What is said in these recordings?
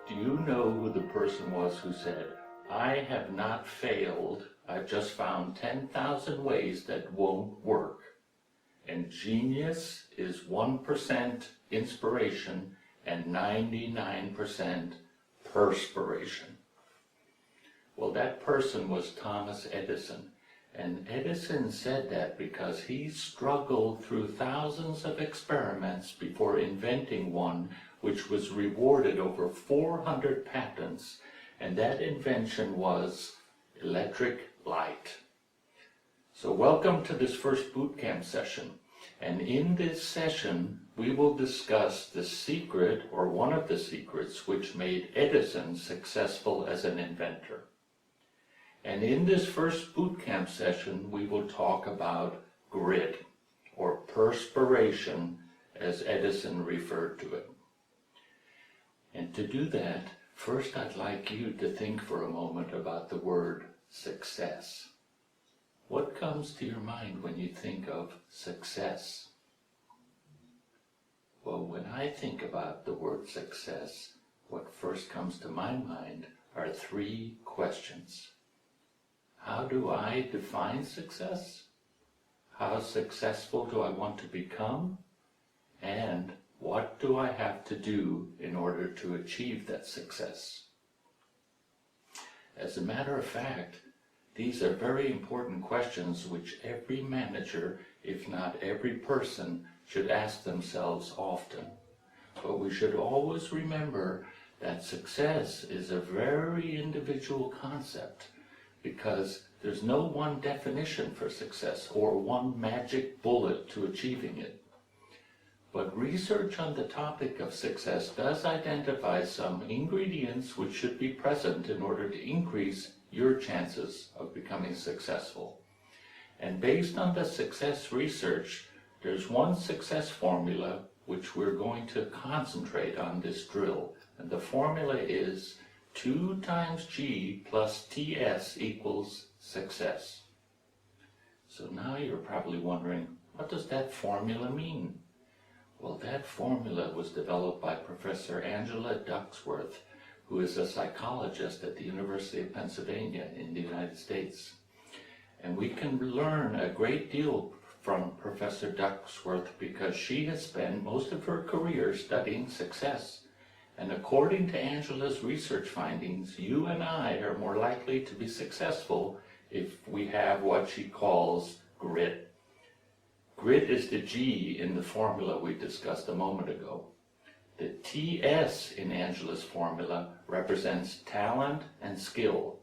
Do you know who the person was who said, "I have not failed, I've just found 10,000 ways that won't work"? And genius is 1% inspiration and 99% perspiration. Well, that person was Thomas Edison. And Edison said that because he struggled through thousands of experiments before inventing one which was rewarded over 400 patents, and that invention was electric light. So welcome to this first bootcamp session. And in this session, we will discuss the secret, or one of the secrets, which made Edison successful as an inventor. And in this first bootcamp session, we will talk about grit, or perspiration, as Edison referred to it. And to do that, first I'd like you to think for a moment about the word success. What comes to your mind when you think of success? Well, when I think about the word success, what first comes to my mind are three questions. How do I define success? How successful do I want to become? And what do I have to do in order to achieve that success? As a matter of fact, these are very important questions which every manager, if not every person, should ask themselves often. But we should always remember that success is a very individual concept, because there's no one definition for success or one magic bullet to achieving it. But research on the topic of success does identify some ingredients which should be present in order to increase your chances of becoming successful. And based on the success research, there's one success formula which we're going to concentrate on this drill. And the formula is 2 times G plus TS equals success. So now you're probably wondering, what does that formula mean? Well, that formula was developed by Professor Angela Duckworth, who is a psychologist at the University of Pennsylvania in the United States. And we can learn a great deal from Professor Duckworth because she has spent most of her career studying success. And according to Angela's research findings, you and I are more likely to be successful if we have what she calls grit. Grit is the G in the formula we discussed a moment ago. The TS in Angela's formula represents talent and skill.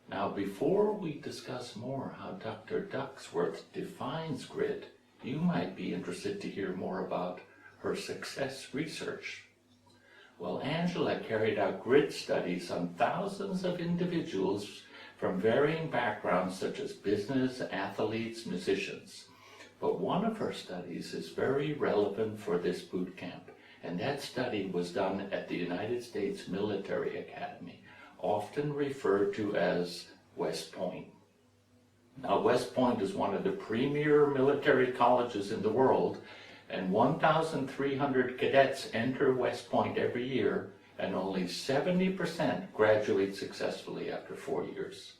Now, before we discuss more how Dr. Duckworth defines grit, you might be interested to hear more about her success research. Well, Angela carried out grit studies on thousands of individuals from varying backgrounds such as business, athletes, musicians. But one of her studies is very relevant for this boot camp, and that study was done at the United States Military Academy, often referred to as West Point. Now, West Point is one of the premier military colleges in the world, and 1,300 cadets enter West Point every year, and only 70% graduate successfully after 4 years.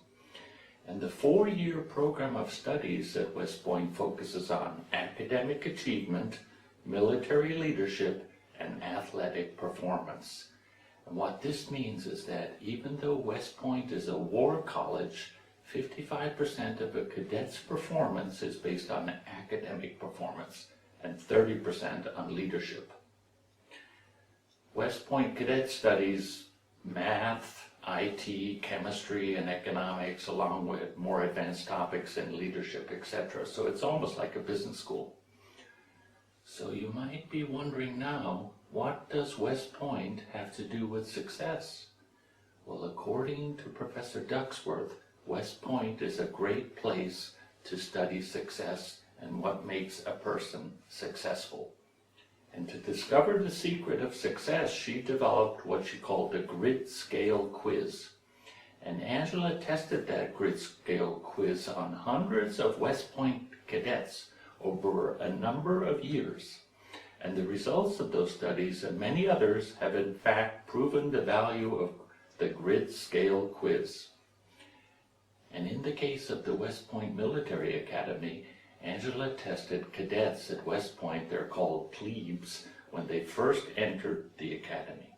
And the 4-year program of studies at West Point focuses on academic achievement, military leadership, and athletic performance. And what this means is that even though West Point is a war college, 55% of a cadet's performance is based on academic performance, and 30% on leadership. West Point cadet studies math, IT, chemistry, and economics, along with more advanced topics in leadership, etc. So it's almost like a business school. So you might be wondering now, what does West Point have to do with success? Well, according to Professor Duckworth, West Point is a great place to study success and what makes a person successful. And to discover the secret of success, she developed what she called the grit scale quiz. And Angela tested that grit scale quiz on hundreds of West Point cadets over a number of years. And the results of those studies and many others have in fact proven the value of the grit scale quiz. And in the case of the West Point Military Academy, Angela tested cadets at West Point, they're called plebes, when they first entered the academy.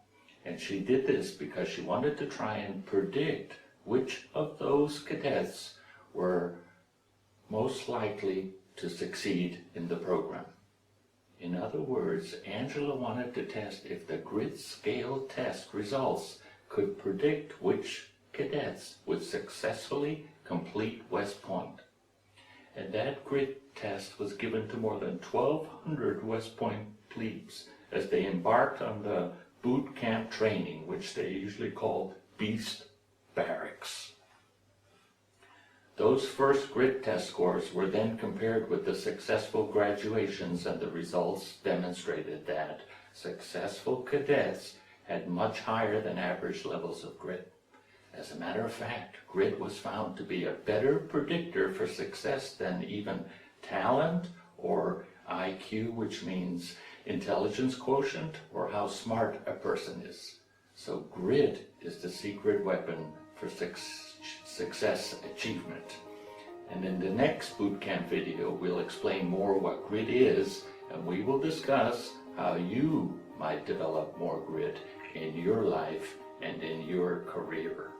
And she did this because she wanted to try and predict which of those cadets were most likely to succeed in the program. In other words, Angela wanted to test if the grit scale test results could predict which cadets would successfully complete West Point. And that grit test was given to more than 1,200 West Point plebes as they embarked on the boot camp training, which they usually call Beast Barracks. Those first grit test scores were then compared with the successful graduations, and the results demonstrated that successful cadets had much higher than average levels of grit. As a matter of fact, grit was found to be a better predictor for success than even talent or IQ, which means intelligence quotient, or how smart a person is. So grit is the secret weapon for success achievement. And in the next bootcamp video, we'll explain more what grit is, and we will discuss how you might develop more grit in your life and in your career.